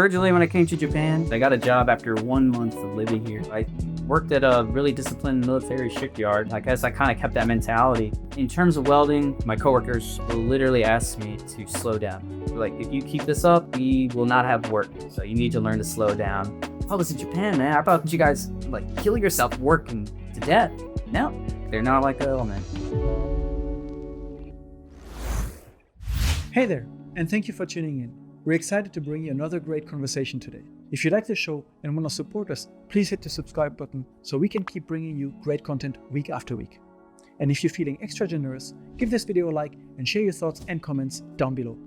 originally when I came to Japan, I got a job after 1 month of living here. I worked at a really disciplined military shipyard. I guess I kind of kept that mentality. In terms of welding, my coworkers will literally ask me to slow down. Like, if you keep this up, we will not have work. So you need to learn to slow down. I was in Japan, man. I thought you guys like kill yourself working to death. No, they're not like that, oh man. Hey there, and thank you for tuning in. We're excited to bring you another great conversation today. If you like the show and want to support us, please hit the subscribe button so we can keep bringing you great content week after week. And if you're feeling extra generous, give this video a like and share your thoughts and comments down below.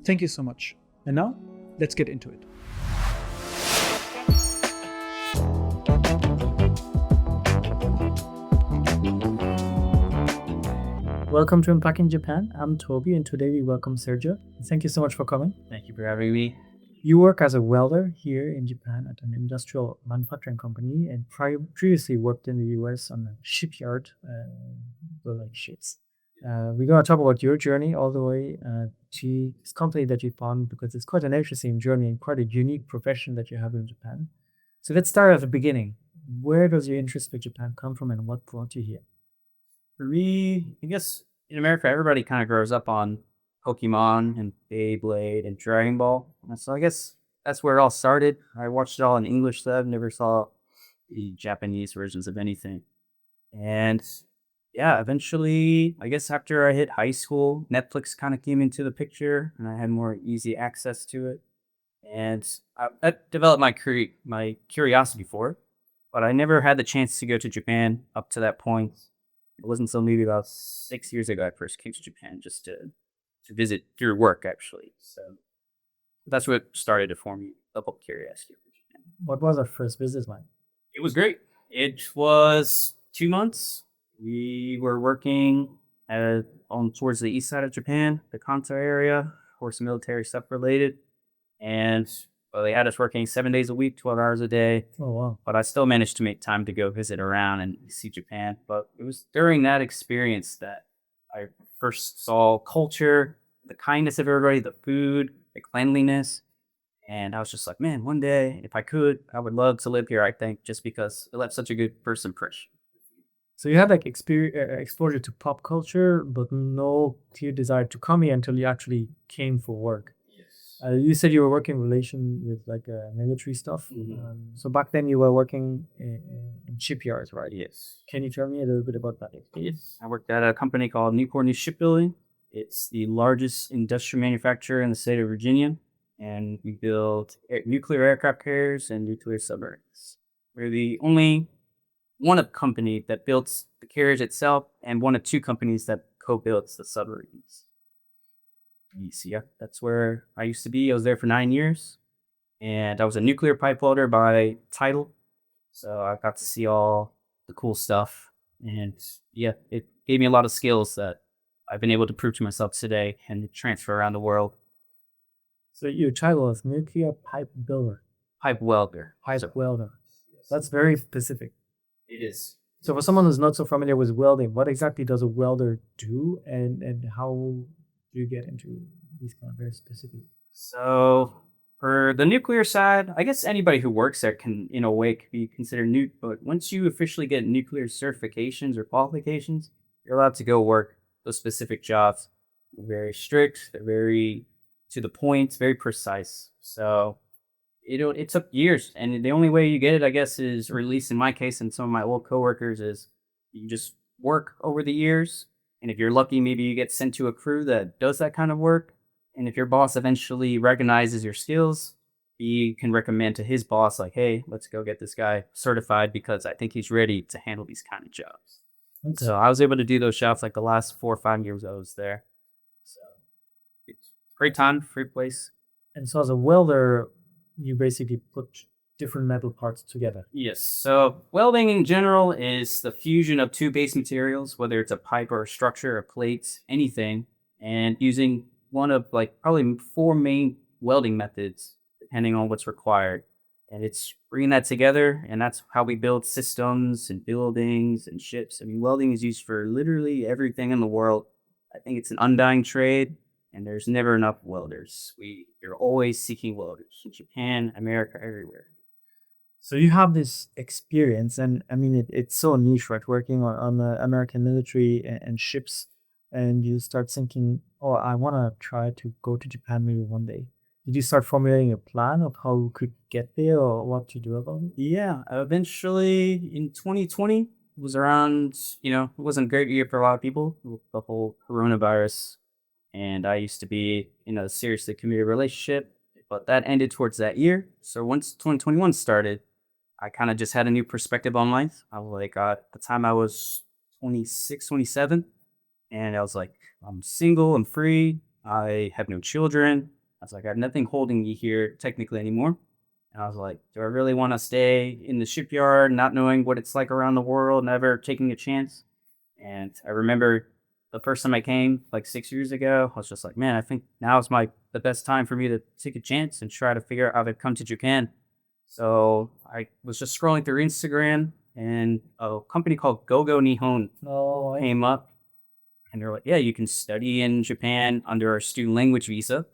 Thank you so much. And now, let's get into it. Welcome to Unpacking Japan. I'm Toby, and today we welcome Sergio. Thank you so much for coming. Thank you for having me. You work as a welder here in Japan at an industrial manufacturing company, and previously worked in the US on a shipyard for like ships. We're going to talk about your journey all the way to this company that you found, because it's quite an interesting journey and quite a unique profession that you have in Japan. So let's start at the beginning. Where does your interest for Japan come from, and what brought you here? For me, I guess in America, everybody kind of grows up on Pokemon and Beyblade and Dragon Ball. And so I guess that's where it all started. I watched it all in English, so I never saw the Japanese versions of anything. And yeah, eventually, I guess after I hit high school, Netflix kind of came into the picture and I had more easy access to it. And I developed my curiosity for it, but I never had the chance to go to Japan up to that point. It wasn't until maybe about 6 years ago I first came to Japan just to visit through work, actually. So that's what started to form me a little curiosity for Japan. What was our first visit like? It was great. It was 2 months. We were working towards the east side of Japan, the Kansai area, for some military stuff related. And they had us working 7 days a week, 12 hours a day. Oh, wow. But I still managed to make time to go visit around and see Japan. But it was during that experience that I first saw culture, the kindness of everybody, the food, the cleanliness. And I was just like, man, one day, if I could, I would love to live here, I think, just because it left such a good first impression. So you had like exposure to pop culture, but no clear desire to come here until you actually came for work. You said you were working in relation with like military stuff. Mhm. So back then you were working in shipyards, right? Yes. Can you tell me a little bit about that? Yes. I worked at a company called Newport News Shipbuilding. It's the largest industrial manufacturer in the state of Virginia. And we build nuclear aircraft carriers and nuclear submarines. We're the only one of company that builds the carriers itself and one of two companies that co-builds the submarines. Yeah, that's where I used to be. I was there for 9 years, and I was a nuclear pipe welder by title. So I got to see all the cool stuff, and yeah, it gave me a lot of skills that I've been able to prove to myself today and transfer around the world. So your title is nuclear pipe builder, Pipe welder. pipe So welder. That's very specific. it is. So for someone who's not so familiar with welding, what exactly does a welder do, and how do you get into these kind of very specific? So for the nuclear side, I guess anybody who works there can, in a way, be considered nuke. But once you officially get nuclear certifications or qualifications, you're allowed to go work those specific jobs. They're very strict. They're very to the point, very precise. So it took years, and the only way you get it, I guess, is, or at least in my case and some of my old coworkers, is you just work over the years. And if you're lucky, maybe you get sent to a crew that does that kind of work. And if your boss eventually recognizes your skills, he can recommend to his boss, like, hey, let's go get this guy certified because I think he's ready to handle these kind of jobs. Okay. So I was able to do those jobs like the last 4 or 5 years I was there. So it's great time, great place. And so as a welder, you basically put different metal parts together. Yes. So welding in general is the fusion of two base materials, whether it's a pipe or a structure, a plate, anything, and using one of like probably 4 main welding methods, depending on what's required. And it's bringing that together, and that's how we build systems and buildings and ships. I mean, welding is used for literally everything in the world. I think it's an undying trade, and there's never enough welders. You're always seeking welders in Japan, America, everywhere. So you have this experience, and I mean, it's so niche, right? Working on the American military and ships, and you start thinking, "Oh, I want to try to go to Japan maybe one day." Did you start formulating a plan of how you could get there or what to do about it? Yeah, eventually in 2020 was around, it wasn't a great year for a lot of people with the whole coronavirus. And I used to be in a seriously committed relationship, but that ended towards that year. So once 2021 started, I kind of just had a new perspective on life. I was like, at the time I was 26, 27, and I was like, I'm single, I'm free, I have no children. I was like, I have nothing holding me here technically anymore. And I was like, do I really want to stay in the shipyard, not knowing what it's like around the world, never taking a chance? And I remember the first time I came, like 6 years ago, I was just like, man, I think now is the best time for me to take a chance and try to figure out how to come to Japan. So I was just scrolling through Instagram, and a company called Gogo Nihon No, came up, and they're like, yeah, you can study in Japan under our student language visa.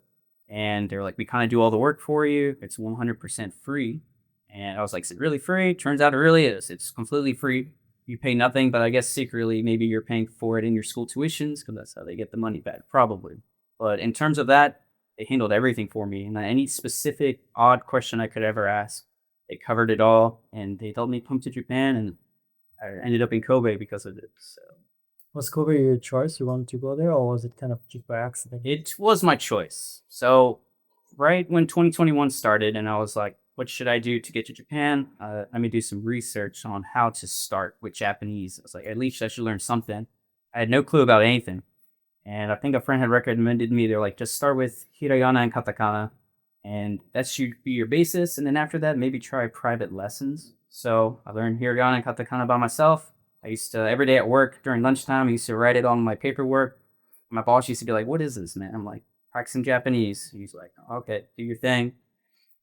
And they're like, we kind of do all the work for you. It's 100% free. And I was like, is it really free? Turns out it really is. It's completely free. You pay nothing, but I guess secretly, maybe you're paying for it in your school tuitions because that's how they get the money back, probably. But in terms of that, they handled everything for me. And any specific odd question I could ever ask, they covered it all. And they helped me come to Japan. And I ended up in Kobe because of it. So was Kobe your choice? You wanted to go there, or was it kind of just by accident? it was my choice. So right when 2021 started, and I was like, what should I do to get to Japan? Let me do some research on how to start with Japanese. I was like, at least I should learn something. I had no clue about anything. And I think a friend had recommended me, they're like, just start with hiragana and katakana. And that should be your basis. And then after that, maybe try private lessons. So I learned hiragana and katakana by myself. I used to, every day at work during lunchtime, I used to write it on my paperwork. My boss used to be like, what is this, man? I'm like, practicing Japanese. He's like, okay, do your thing.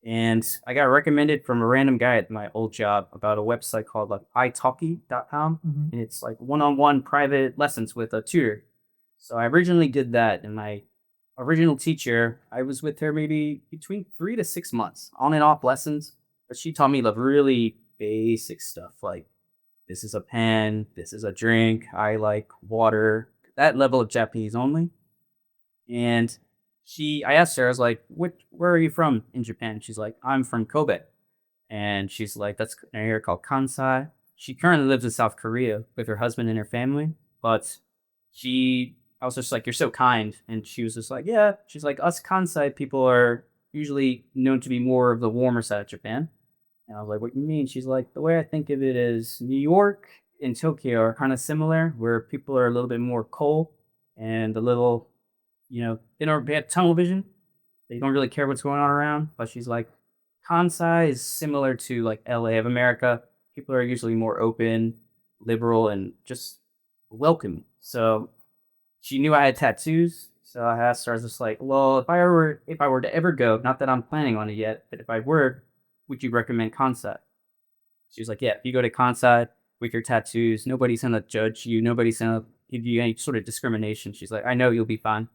And I got recommended from a random guy at my old job about a website called like italki.com. Mhm. And it's like one-on-one private lessons with a tutor. So I originally did that. And my original teacher, I was with her maybe between 3 to 6 months, on and off lessons. But she taught me like really basic stuff like this is a pen, this is a drink, I like water, that level of Japanese only. And I asked her, I was like, where are you from in Japan? She's like, I'm from Kobe. And she's like, that's an area called Kansai. She currently lives in South Korea with her husband and her family. But I was just like, you're so kind. And she was just like, yeah. She's like, us Kansai people are usually known to be more of the warmer side of Japan. And I was like, what do you mean? She's like, the way I think of it is New York and Tokyo are kind of similar, where people are a little bit more cold and a little, they don't have tunnel vision. They don't really care what's going on around. But she's like, Kansai is similar to like LA of America. People are usually more open, liberal, and just welcoming. So she knew I had tattoos. So I asked her, I was just like, well, if I were to ever go, not that I'm planning on it yet, but if I were, would you recommend Kansai? She was like, yeah, if you go to Kansai with your tattoos, nobody's gonna judge you, nobody's gonna give you any sort of discrimination. She's like, I know you'll be fine.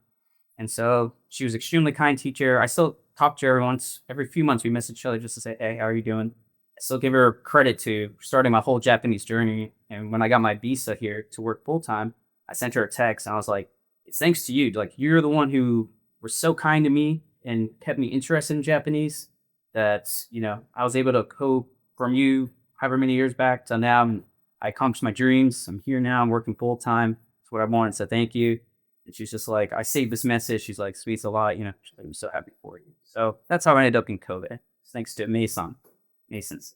And so she was extremely kind teacher. I still talk to her once every few months. We message each other just to say, hey, how are you doing? I still give her credit to starting my whole Japanese journey. And when I got my visa here to work full time, I sent her a text and I was like, it's thanks to you. Like, you're the one who was so kind to me and kept me interested in Japanese that, I was able to go from you however many years back to now. I accomplished my dreams. I'm here now. I'm working full time. That's what I wanted. So thank you. And she's just like, I saved this message. She's like, sweets a lot. She's like, I'm so happy for you. So that's how I ended up in Kobe. Thanks to Masons.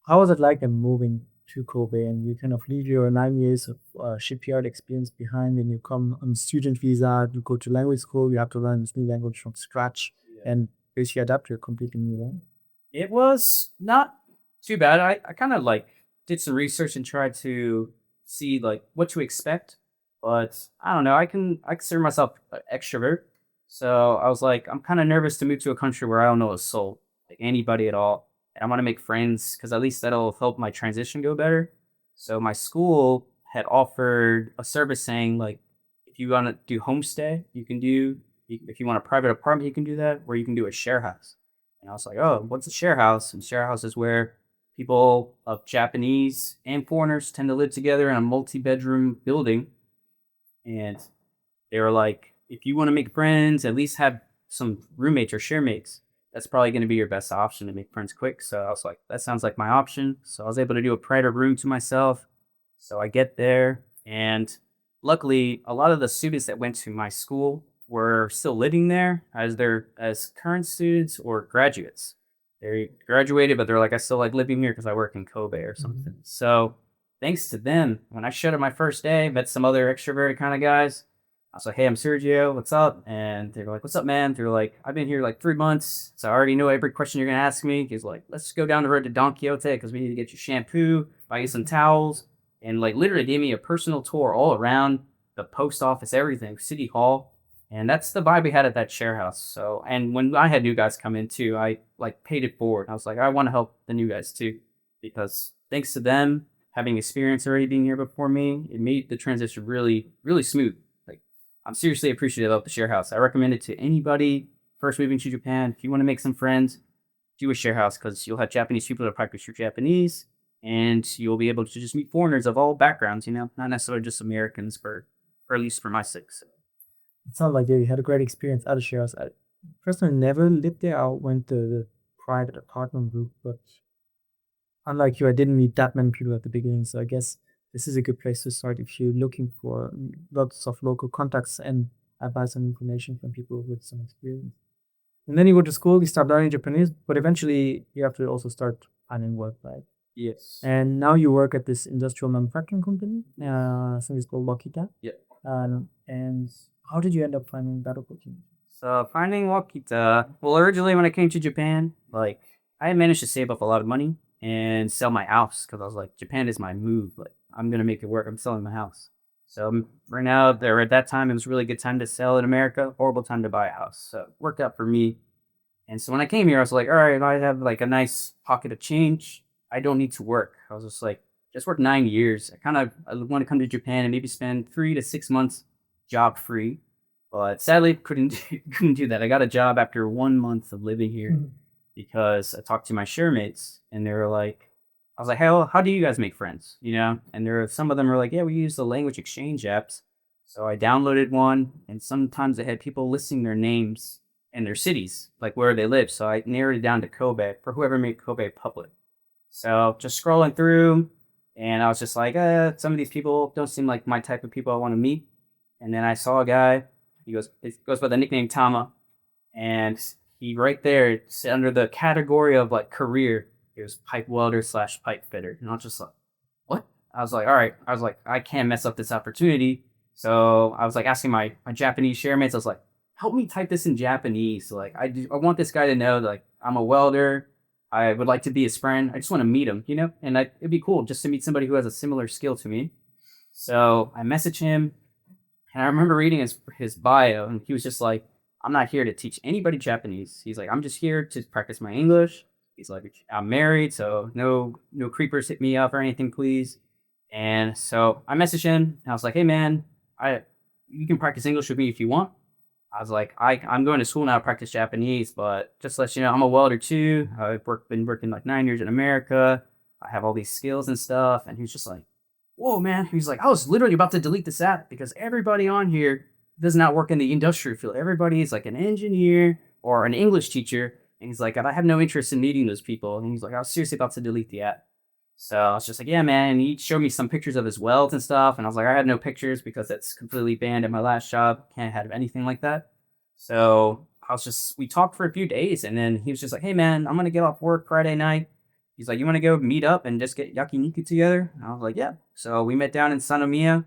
How was it like moving to Kobe and you kind of leave your 9 years of shipyard experience behind and you come on student visa, you go to language school, you have to learn this new language from scratch and basically adapt to a completely new one? It was not too bad. I kind of like did some research and tried to see like what to expect. But I don't know. I consider myself an extrovert. So I was like, I'm kind of nervous to move to a country where I don't know a soul, like anybody at all. And I want to make friends because at least that'll help my transition go better. So my school had offered a service saying like, if you want to do homestay, you can do. If you want a private apartment, you can do that, or you can do a share house. And I was like, oh, what's a share house? And share house is where people of Japanese and foreigners tend to live together in a multi-bedroom building. And they were like, if you want to make friends, at least have some roommates or share mates. That's probably going to be your best option to make friends quick. So I was like, that sounds like my option. So I was able to do a private room to myself. So I get there, and luckily, a lot of the students that went to my school were still living there as current students or graduates. They graduated, but they're like, I still like living here because I work in Kobe or something. So thanks to them, when I showed up my first day, met some other extroverted kind of guys. I was like, hey, I'm Sergio. What's up? And they were like, what's up, man? They're like, I've been here like 3 months. So I already know every question you're going to ask me. He's like, let's go down the road to Don Quixote because we need to get you shampoo, buy you some towels. And like literally gave me a personal tour all around the post office, everything, City Hall. And that's the vibe we had at that share house. So, and when I had new guys come in too, I like paid it forward. I was like, I want to help the new guys too, because thanks to them having experience already being here before me, it made the transition really, really smooth. Like, I'm seriously appreciative of the share house. I recommend it to anybody first moving to Japan. If you want to make some friends, do a share house because you'll have Japanese people to practice your Japanese, and you'll be able to just meet foreigners of all backgrounds, not necessarily just Americans, or at least for my sake. So. It sounds like you had a great experience at the share house. I personally never lived there. I went to the private apartment route, but unlike you, I didn't meet that many people at the beginning. So I guess this is a good place to start if you're looking for lots of local contacts and advice and information from people with some experience. And then you go to school, you start learning Japanese, but eventually you have to also start finding work, right? Yes. And now you work at this industrial manufacturing company. I think it's called Lokita. Yeah. And how did you end up finding that opportunity? So finding Wakita, well, originally when I came to Japan, like I had managed to save up a lot of money and sell my house because I was like, Japan is my move. Like I'm gonna make it work. I'm selling my house. So right now, there at that time, it was a really good time to sell in America. Horrible time to buy a house. So it worked out for me. And so when I came here, I was like, all right, I have like a nice pocket of change. I don't need to work. I was just like, just work 9 years. I want to come to Japan and maybe spend 3 to 6 months job free. But sadly, couldn't do that. I got a job after 1 month of living here because I talked to my share mates and they were like, I was like, hey, well, how do you guys make friends? And some of them were like, yeah, we use the language exchange apps. So I downloaded one, and sometimes they had people listing their names and their cities, like where they live. So I narrowed it down to Kobe for whoever made Kobe public. So just scrolling through, and I was just like, some of these people don't seem like my type of people I want to meet. And then I saw a guy. It goes by the nickname Tama, and he right there, it's under the category of like career. It was pipe welder / pipe fitter, and I was just like, what? I was like, all right. I was like, I can't mess up this opportunity. So I was like asking my Japanese share mates. I was like, help me type this in Japanese. Like I want this guy to know like I'm a welder. I would like to be his friend. I just want to meet him, and it'd be cool just to meet somebody who has a similar skill to me. So I messaged him, and I remember reading his bio, and he was just like, I'm not here to teach anybody Japanese. He's like, I'm just here to practice my English. He's like, I'm married, so no creepers hit me up or anything, please. And so I messaged him, and I was like, hey man, you can practice English with me if you want. I was like, I'm going to school now to practice Japanese, but just to let you know, I'm a welder too. I've been working like 9 years in America. I have all these skills and stuff. And he was just like, whoa, man. He's like, I was literally about to delete this app because everybody on here does not work in the industrial field. Everybody is like an engineer or an English teacher. And he's like, I have no interest in meeting those people. And he's like, I was seriously about to delete the app. So I was just like, yeah, man. And he showed me some pictures of his welds and stuff. And I was like, I had no pictures because that's completely banned at my last job. Can't have anything like that. So we talked for a few days. And then he was just like, hey, man, I'm going to get off work Friday night. He's like, you want to go meet up and just get yakiniku together? And I was like, yeah. So we met down in Sanomiya.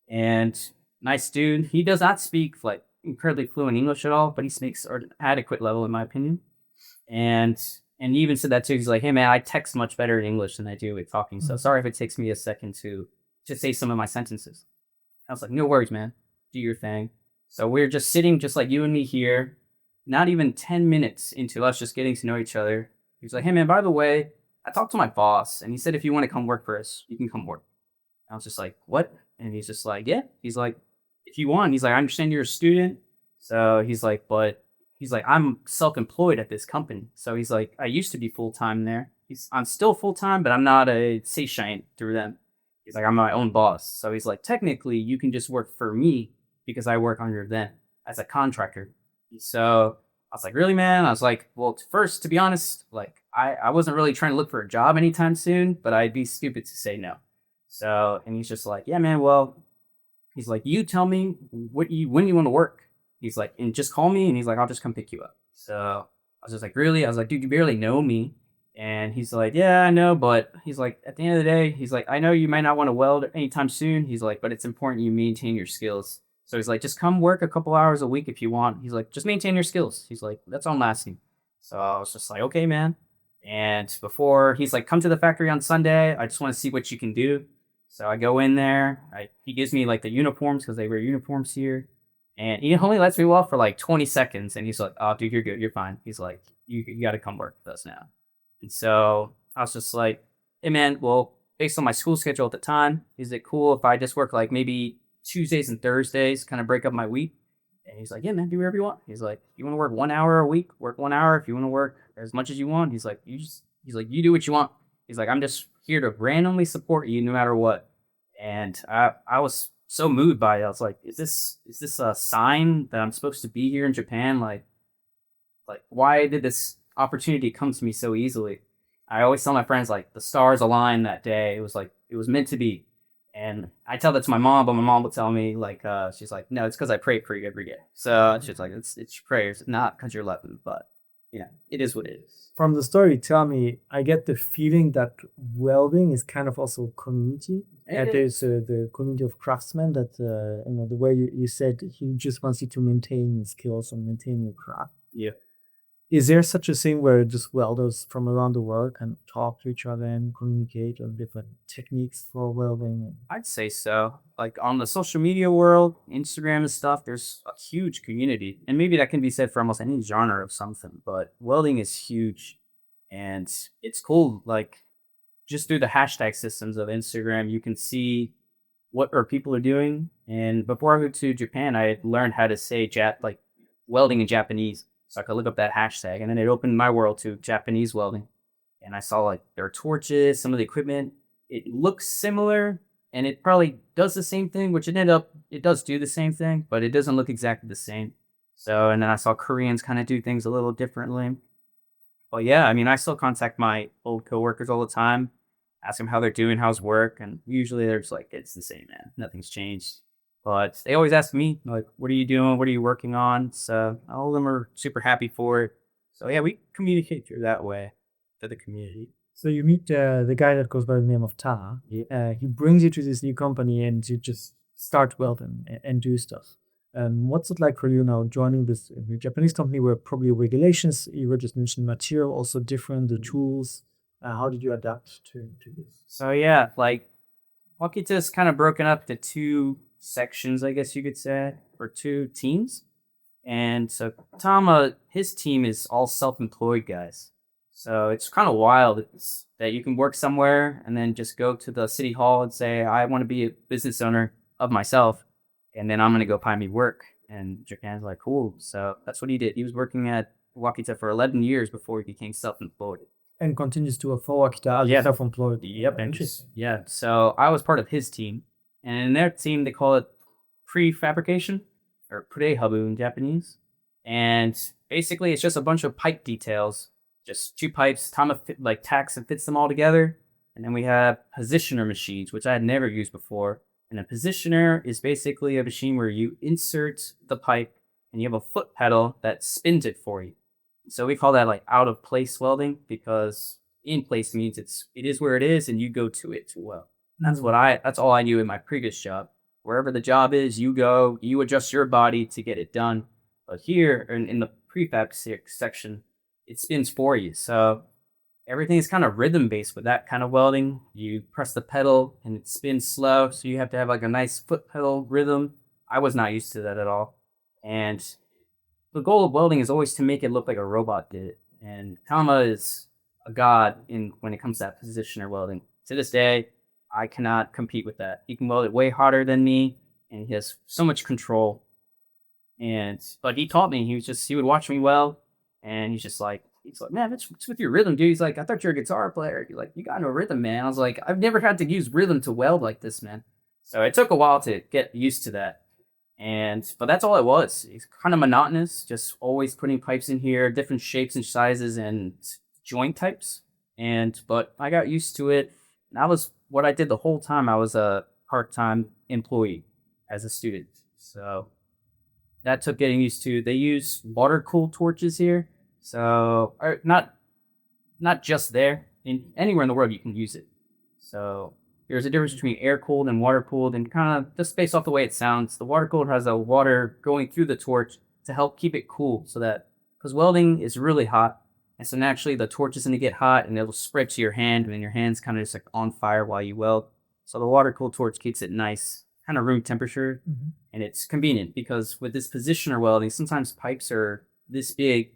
And nice dude. He does not speak like incredibly fluent English at all, but he speaks at an adequate level, in my opinion. And he even said that too. He's like, hey man, I text much better in English than I do with talking. So sorry if it takes me a second to just say some of my sentences. I was like, no worries, man. Do your thing. So we're just sitting just like you and me here, not even 10 minutes into us just getting to know each other. He's like, hey man, by the way, I talked to my boss and he said if you want to come work for us, you can come work. I was just like, what? And he's just like, yeah. He's like, if you want, he's like, I understand you're a student. So he's like, but he's like, I'm self-employed at this company. So he's like, I used to be full-time there. I'm still full-time, but I'm not a seishine through them. He's like, I'm my own boss. So he's like, technically, you can just work for me because I work under them as a contractor. So I was like, really, man? I was like, well, first, to be honest, like I wasn't really trying to look for a job anytime soon, but I'd be stupid to say no. So, and he's just like, yeah, man, well, he's like, you tell me when you want to work. He's like, and just call me, and he's like, I'll just come pick you up. So I was just like, really? I was like, dude, you barely know me. And he's like, yeah, I know, but he's like, at the end of the day, he's like, I know you might not want to weld anytime soon. He's like, but it's important you maintain your skills. So he's like, just come work a couple hours a week if you want. He's like, just maintain your skills. He's like, that's all I'm asking. So I was just like, okay, man. And before he's like, come to the factory on Sunday. I just want to see what you can do. So I go in there. He gives me like the uniforms because they wear uniforms here. And he only lets me walk for like 20 seconds. And he's like, oh, dude, you're good. You're fine. He's like, you got to come work with us now. And so I was just like, hey, man, well, based on my school schedule at the time, is it cool if I just work like maybe Tuesdays and Thursdays, kind of break up my week? And he's like, yeah, man, do whatever you want. He's like, you want to work 1 hour a week, work 1 hour. If you want to work as much as you want, he's like, you do what you want. He's like, I'm just here to randomly support you no matter what. And I was so moved by it. I was like, is this a sign that I'm supposed to be here in Japan? Like why did this opportunity come to me so easily? I always tell my friends like the stars aligned that day. It was like it was meant to be. And I tell that to my mom, but my mom will tell me like she's like, no, it's because I pray for you every day. So she's like, it's your prayers, not because you're loving, but it is what it is. From the story you tell me, I get the feeling that welding is kind of also a community. And there's the community of craftsmen that, the way you said he just wants you to maintain your skills and maintain your craft. Yeah. Is there such a thing where just welders from around the world can talk to each other and communicate on different techniques for welding? I'd say so. Like on the social media world, Instagram and stuff, there's a huge community. And maybe that can be said for almost any genre of something, but welding is huge and it's cool. Like just through the hashtag systems of Instagram, you can see what our people are doing. And before I moved to Japan, I had learned how to say like welding in Japanese. So I could look up that hashtag, and then it opened my world to Japanese welding. And I saw like their torches, some of the equipment. It looks similar, and it probably does the same thing, which it does do the same thing, but it doesn't look exactly the same. So, and then I saw Koreans kind of do things a little differently. Well, yeah, I mean, I still contact my old coworkers all the time, ask them how they're doing, how's work, and usually they're just like, it's the same, man. Nothing's changed. But they always ask me, like, what are you doing? What are you working on? So all of them are super happy for it. So yeah, we communicate through that way to the community. So you meet the guy that goes by the name of Ta. Yeah. He brings you to this new company and you just start welding and do stuff. What's it like for you now joining this Japanese company where probably regulations, you were just mentioned material, also different, the tools. How did you adapt to this? So yeah, like Wakita's kind of broken up to two sections, I guess you could say, or two teams. And so Tama, his team is all self-employed guys. So it's kind of wild that you can work somewhere and then just go to the city hall and say, I want to be a business owner of myself, and then I'm going to go find me work. And Japan's like, cool. So that's what he did. He was working at Wakita for 11 years before he became self-employed. And continues to afford Akita as Yeah. self-employed. Yep. Yeah. So I was part of his team. And in their team, they call it prefabrication or purehabu in Japanese. And basically, it's just a bunch of pipe details, just two pipes, Tama like tacks and fits them all together. And then we have positioner machines, which I had never used before. And a positioner is basically a machine where you insert the pipe and you have a foot pedal that spins it for you. So we call that like out of place welding because in place means it is where it is and you go to it to weld. That's all I knew in my previous job. Wherever the job is, you go, you adjust your body to get it done. But here in the prefab section, it spins for you. So everything is kind of rhythm based with that kind of welding. You press the pedal and it spins slow. So you have to have like a nice foot pedal rhythm. I was not used to that at all. And the goal of welding is always to make it look like a robot did it. And Tama is a god when it comes to that positioner welding. To this day, I cannot compete with that. He can weld it way harder than me. and he has so much control. And but he taught me. He would watch me weld, and he's like, man, what's with your rhythm, dude? He's like, I thought you're a guitar player. You're like, you got no rhythm, man. I was like, I've never had to use rhythm to weld like this, man. So it took a while to get used to that. But that's all it was. It's kind of monotonous, just always putting pipes in here, different shapes and sizes and joint types. But I got used to it. That was what I did the whole time. I was a part-time employee as a student. So that took getting used to. They use water cooled torches here. So not just there. Anywhere in the world you can use it. So there's a difference between air cooled and water cooled, and kind of just based off the way it sounds. The water cooled has a water going through the torch to help keep it cool, so that because welding is really hot, and so naturally the torch is going to get hot and it'll spread to your hand, and then your hand's kind of just like on fire while you weld. So the water cooled torch keeps it nice, kind of room temperature, and it's convenient because with this positioner welding, sometimes pipes are this big,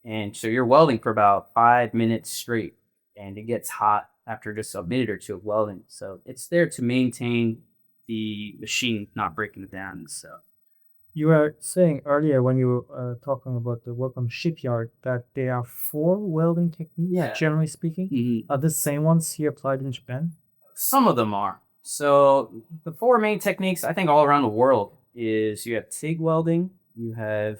and so you're welding for about 5 minutes straight, and it gets hot after just a minute or two of welding. So it's there to maintain the machine not breaking down. So You were saying earlier when you were talking about the work on shipyard that there are four welding techniques, yeah, generally speaking. Are the same ones here applied in Japan? some of them are. So the four main techniques I think all around the world is you have TIG welding, you have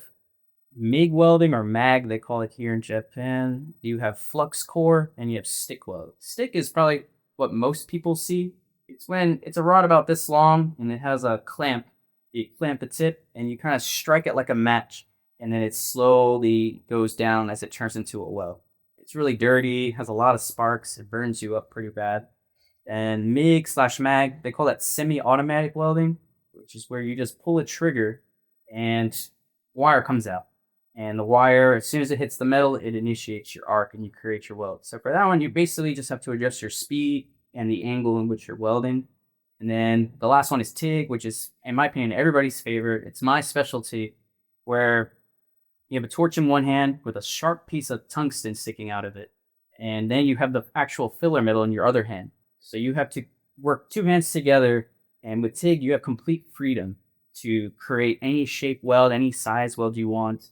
MIG welding or MAG, they call it here in Japan. You have flux core and you have stick weld. Stick is probably what most people see. It's when it's a rod about this long and it has a clamp. You clamp the tip and you kind of strike it like a match, and then it slowly goes down as it turns into a weld. It's really dirty, has a lot of sparks, it burns you up pretty bad. And MIG slash MAG, they call that semi-automatic welding, which is where you just pull a trigger and wire comes out. And the wire, as soon as it hits the metal, it initiates your arc and you create your weld. So for that one, you basically just have to adjust your speed and the angle in which you're welding. And then the last one is TIG, which is, in my opinion, everybody's favorite. It's my specialty, where you have a torch in one hand with a sharp piece of tungsten sticking out of it. And then you have the actual filler metal in your other hand. So you have to work two hands together. And with TIG, you have complete freedom to create any shape weld, any size weld you want.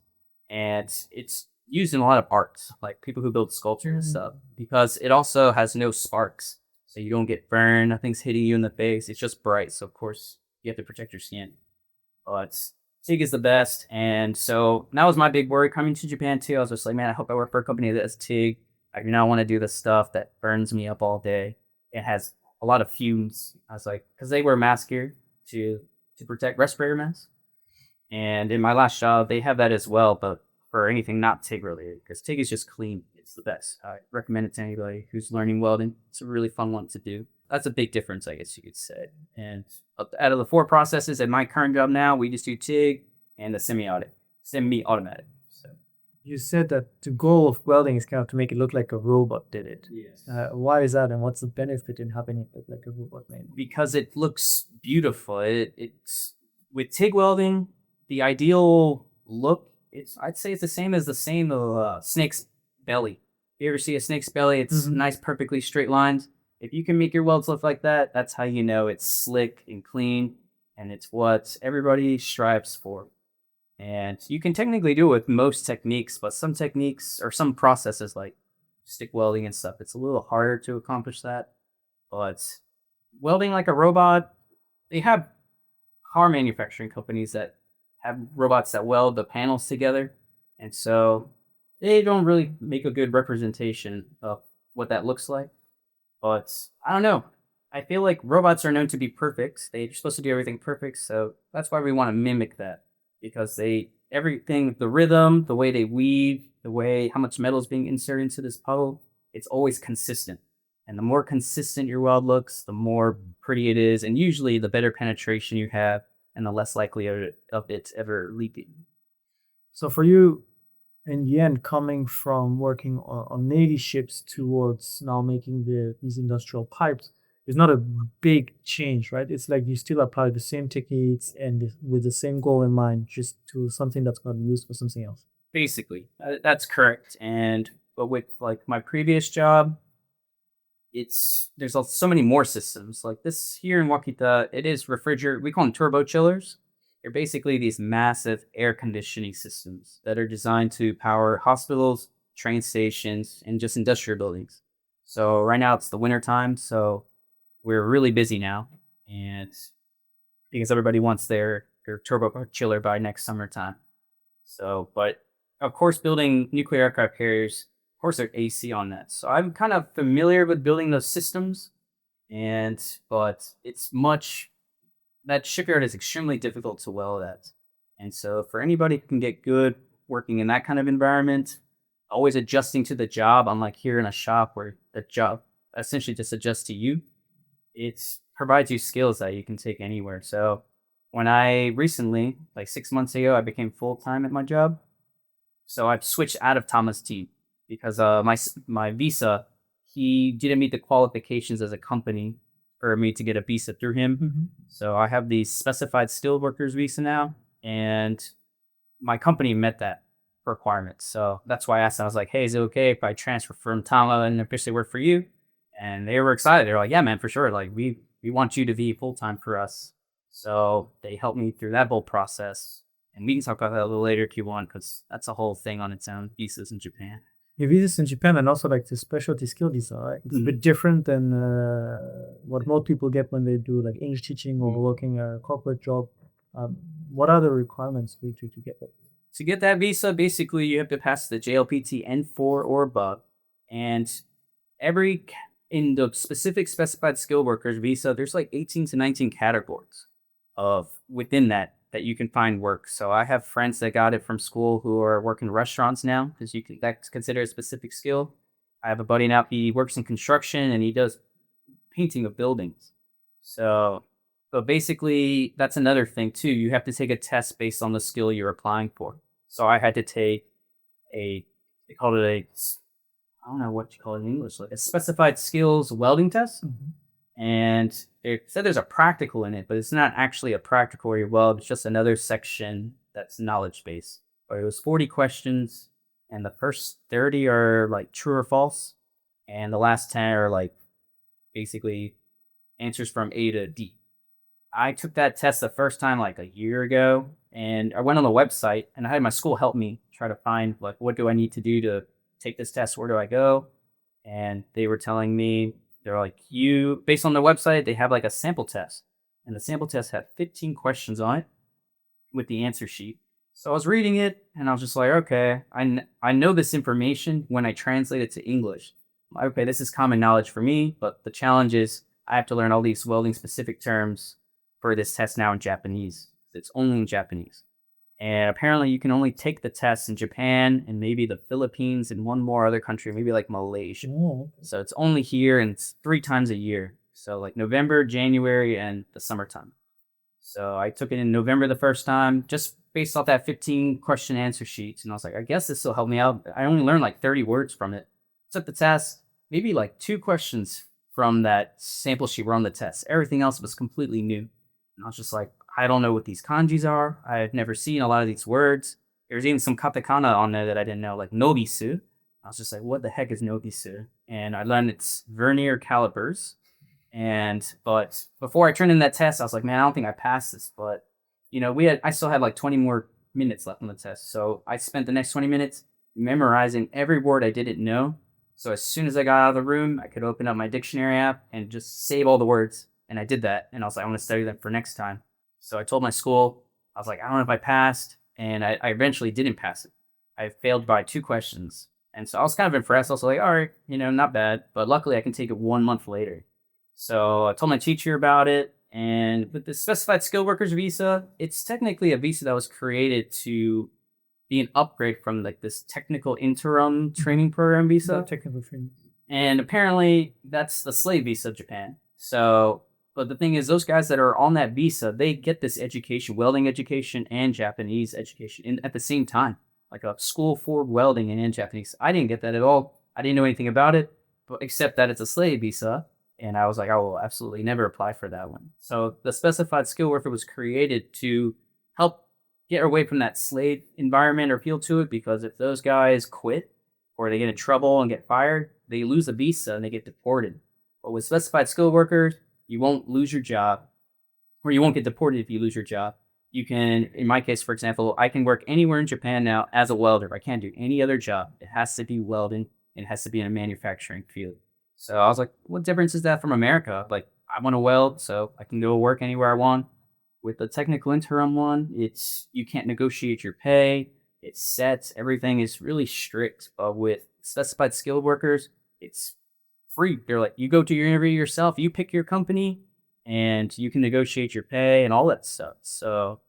And it's used in a lot of arts, like people who build sculptures and stuff, because it also has no sparks. So you don't get burned, nothing's hitting you in the face. It's just bright. So of course you have to protect your skin. But TIG is the best. And so that was my big worry coming to Japan too. I was just like, man, I hope I work for a company that has TIG. I do not want to do the stuff that burns me up all day. It has a lot of fumes. I was like, because they wear masks here to protect respirator masks. And in my last job, they have that as well, but for anything not TIG related, because TIG is just clean. It's the best. I recommend it to anybody who's learning welding. It's a really fun one to do. That's a big difference, I guess you could say. And out of the four processes at my current job now, we just do TIG and the semi-automatic. So You said that the goal of welding is kind of to make it look like a robot did it. yes, Why is that, and what's the benefit in having it look like a robot made? because it looks beautiful. It's with TIG welding, the ideal look. I'd say it's the same as snake's belly. If you ever see a snake's belly, it's nice, perfectly straight lines. If you can make your welds look like that, that's how you know it's slick and clean, and it's what everybody strives for. And you can technically do it with most techniques, but some techniques or some processes like stick welding and stuff, it's a little harder to accomplish that. But welding like a robot, they have car manufacturing companies that have robots that weld the panels together. And so they don't really make a good representation of what that looks like. But I don't know. I feel like robots are known to be perfect. They're supposed to do everything perfect. So that's why we want to mimic that, because everything, the rhythm, the way they weave, the way how much metal is being inserted into this puddle, it's always consistent. And the more consistent your weld looks, the more pretty it is. And usually the better penetration you have and the less likely of it ever leaking. So for you, in the end, coming from working on Navy ships towards now making these industrial pipes is not a big change, right? It's like you still apply the same techniques and with the same goal in mind, just to something that's going to be used for something else. Basically, that's correct. But with like my previous job, so many more systems like this here in Wakita. It is refrigerator. We call them turbo chillers. They're basically these massive air conditioning systems that are designed to power hospitals, train stations, and just industrial buildings. So right now it's the winter time, so we're really busy now, and because everybody wants their turbo chiller by next summertime. So, but of course, building nuclear aircraft carriers, of course, they're AC on that. So I'm kind of familiar with building those systems, and but it's much that shipyard is extremely difficult to weld at. And so for anybody who can get good working in that kind of environment, always adjusting to the job, unlike here in a shop where the job essentially just adjusts to you, it provides you skills that you can take anywhere. So when I recently, like 6 months ago, I became full time at my job. So I've switched out of Thomas T because my visa, he didn't meet the qualifications as a company for me to get a visa through him. So I have the specified skilled workers visa now, and my company met that requirement. So that's why I asked. I was like, "Hey, is it okay if I transfer from Tama and officially work for you?" And they were excited. They're like, "Yeah, man, for sure. Like we want you to be full time for us." So they helped me through that whole process, and we can talk about that a little later if you want, because that's a whole thing on its own. Visas in Japan. Your visas in Japan and also like the specialty skill visa, right? It's a bit different than what most people get when they do like English teaching or working a corporate job. What are the requirements for you to get that? To get that visa, basically you have to pass the JLPT N4 or above, and every in the specified skilled workers visa, there's like 18 to 19 categories of within that you can find work. So I have friends that got it from school who are working restaurants now because that's considered a specific skill. I have a buddy now, he works in construction and he does painting of buildings. So but basically that's another thing too. You have to take a test based on the skill you're applying for. So I had to take they called it I don't know what you call it in English, like a specified skills welding test. And it said there's a practical in it, but it's not actually a practical where you weld. It's just another section that's knowledge based. But it was 40 questions, and the first 30 are like true or false, and the last 10 are like basically answers from A to D. I took that test the first time like a year ago, and I went on the website and I had my school help me try to find like what do I need to do to take this test? Where do I go? And they were telling me they're like you based on the website they have like a sample test, and the sample test had 15 questions on it with the answer sheet. So I was reading it and I was just like, okay, I know this information when I translate it to English. Okay, this is common knowledge for me, but the challenge is I have to learn all these welding specific terms for this test now in Japanese. It's only in Japanese. And apparently you can only take the test in Japan and maybe the Philippines and one more other country, maybe like Malaysia. So it's only here and it's 3 times a year. So like November, January, and the summertime. So I took it in November the first time, just based off that 15 question answer sheets. And I was like, I guess this will help me out. I only learned like 30 words from it. Took the test, maybe like 2 questions from that sample sheet were on the test. Everything else was completely new. And I was just like, I don't know what these kanjis are. I've never seen a lot of these words. There's even some katakana on there that I didn't know, like nobisu. I was just like, what the heck is nobisu? And I learned it's vernier calipers. But before I turned in that test, I was like, man, I don't think I passed this. But I still had like 20 more minutes left on the test. So I spent the next 20 minutes memorizing every word I didn't know. So as soon as I got out of the room, I could open up my dictionary app and just save all the words. And I did that. And I was like, I want to study them for next time. So I told my school, I was like, I don't know if I passed. And I eventually didn't pass it. I failed by 2 questions. And so I was kind of impressed. I was like, all right, not bad. But luckily I can take it 1 month later. So I told my teacher about it. And with the specified skilled workers visa, it's technically a visa that was created to be an upgrade from like this technical interim training program visa. Technical training. And apparently that's the slave visa of Japan. So, but the thing is, those guys that are on that visa, they get this education, welding education and Japanese education at the same time, like a school for welding and Japanese. I didn't get that at all. I didn't know anything about it, but except that it's a slave visa. And I was like, I will absolutely never apply for that one. So the specified skill worker was created to help get away from that slave environment or appeal to it, because if those guys quit or they get in trouble and get fired, they lose a visa and they get deported. But with specified skilled workers, you won't lose your job, or you won't get deported if you lose your job. You can, in my case, for example, I can work anywhere in Japan now as a welder. I can't do any other job. It has to be welding, and it has to be in a manufacturing field. So I was like, what difference is that from America? Like, I want to weld, so I can go work anywhere I want. With the technical interim one, it's you can't negotiate your pay. It's set. Everything is really strict. But with specified skilled workers, it's free. They're like, you go to your interview yourself, you pick your company, and you can negotiate your pay and all that stuff. So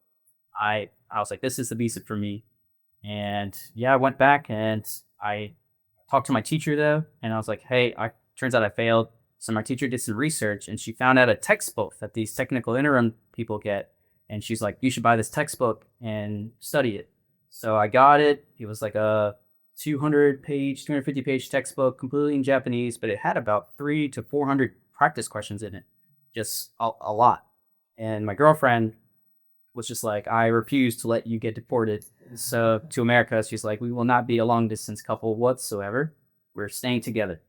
I was like, this is the visa for me. And yeah, I went back and I talked to my teacher though, and I was like, hey, I turns out I failed. So my teacher did some research and she found out a textbook that these technical interim people get. And she's like, you should buy this textbook and study it. So I got it. It was like a 250 page textbook, completely in Japanese, but it had about 300 to 400 practice questions in it, just a lot. And my girlfriend was just like, I refuse to let you get deported. So to America, she's like, we will not be a long distance couple whatsoever. We're staying together.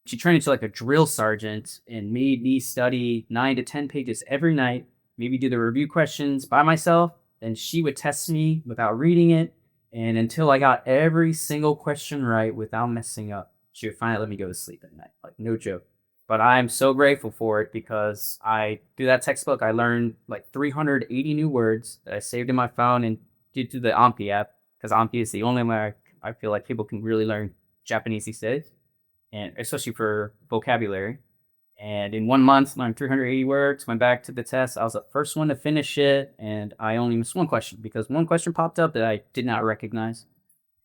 She turned into like a drill sergeant and made me study 9 to 10 pages every night, maybe do the review questions by myself. Then she would test me without reading it. And until I got every single question right without messing up, she would finally let me go to sleep at night. Like, no joke. But I'm so grateful for it because through that textbook, I learned like 380 new words that I saved in my phone and did through the Anki app, because Anki is the only way I feel like people can really learn Japanese these days, and especially for vocabulary. And in 1 month, learned 380 words, went back to the test. I was the first one to finish it, and I only missed one question because one question popped up that I did not recognize,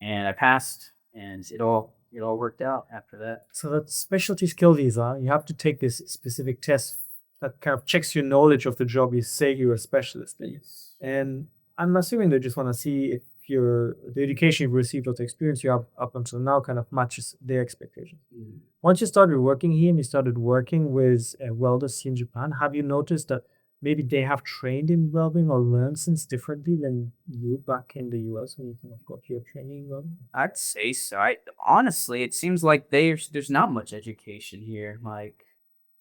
and I passed, and it all worked out after that. So that specialty skill visa, you have to take this specific test that kind of checks your knowledge of the job you say you're a specialist in. And I'm assuming they just want to see if the education you've received or the experience you have up until now kind of matches their expectations. Mm. Once you started working here and you started working with welders here in Japan, have you noticed that maybe they have trained in welding or learned things differently than you back in the US when you kind of got your training in welding? I'd say so. Honestly, it seems like there's not much education here. Like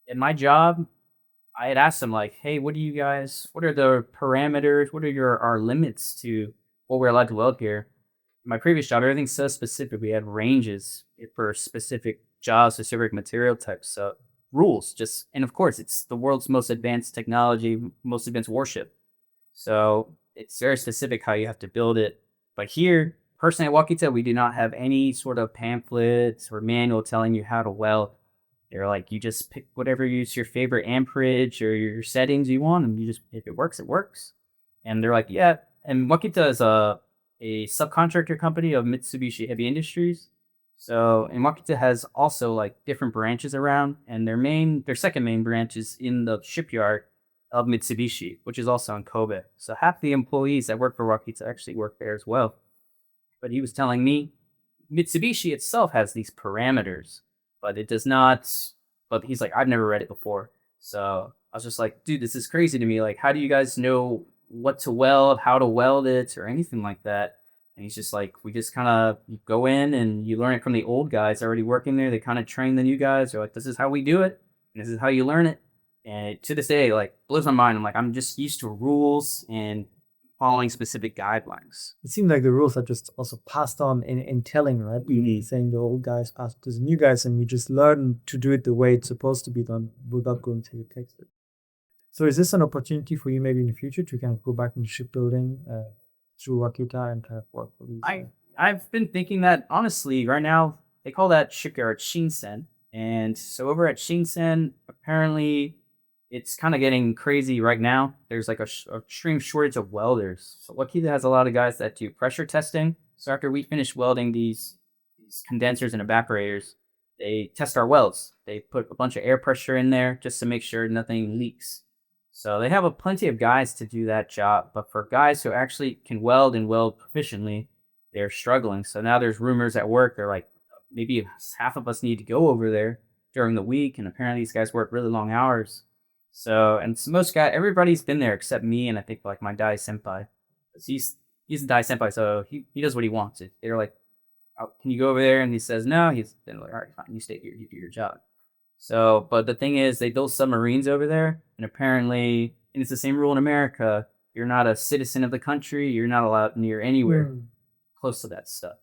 in my job, I had asked them like, "Hey, what are the parameters? What are our limits to what we're allowed to weld here?" My previous job, everything's so specific. We had ranges for specific jobs, specific material types, so rules. Just and of course, it's the world's most advanced technology, most advanced warship. So it's very specific how you have to build it. But here, personally at Wakita, we do not have any sort of pamphlets or manual telling you how to weld. They're like, you just pick whatever is your favorite amperage or your settings you want, and you just if it works, it works. And they're like, yeah. And Wakita is a subcontractor company of Mitsubishi Heavy Industries. So and Wakita has also like different branches around, and their second main branch is in the shipyard of Mitsubishi, which is also in Kobe. So half the employees that work for Wakita actually work there as well. But he was telling me Mitsubishi itself has these parameters, but it does not. But he's like, I've never read it before. So I was just like, dude, this is crazy to me. Like, how do you guys know what to weld, how to weld it, or anything like that? And he's just like, we just kind of go in and you learn it from the old guys already working there. They kind of train the new guys. They're like, this is how we do it, and this is how you learn it. And to this day, like, blows my mind. I'm like, I'm just used to rules and following specific guidelines. It seemed like the rules are just also passed on in telling, right? Saying the old guys passed to the new guys, and you just learn to do it the way it's supposed to be done without going to your textbook. So is this an opportunity for you maybe in the future to kind of go back into shipbuilding through Wakita and kind of work for these? I've been thinking that honestly, right now they call that shipyard Shinsen, and so over at Shinsen, apparently it's kind of getting crazy right now. There's like a extreme shortage of welders. So Wakita has a lot of guys that do pressure testing. So after we finish welding these condensers and evaporators, they test our welds. They put a bunch of air pressure in there just to make sure nothing leaks. So they have plenty of guys to do that job. But for guys who actually can weld and weld proficiently, they're struggling. So now there's rumors at work. They're like, maybe half of us need to go over there during the week. And apparently these guys work really long hours. So, and so everybody's been there except me and I think like my Dai senpai. 'Cause he's a Dai senpai, so he does what he wants. They're like, oh, can you go over there? And he says no. Then like, all right, fine, you stay here, you do your job. So, but the thing is, they build submarines over there, and apparently, and it's the same rule in America. You're not a citizen of the country. You're not allowed near anywhere Mm. close to that stuff.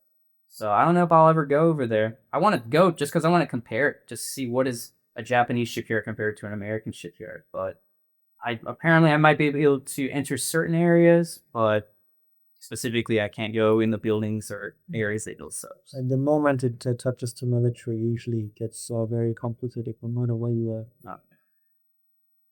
So I don't know if I'll ever go over there. I want to go just because I want to compare it, just see what is a Japanese shipyard compared to an American shipyard. But I might be able to enter certain areas, but specifically I can't go in the buildings or areas they build subs. And the moment it touches the military, usually it gets very complicated no matter where you are. Uh,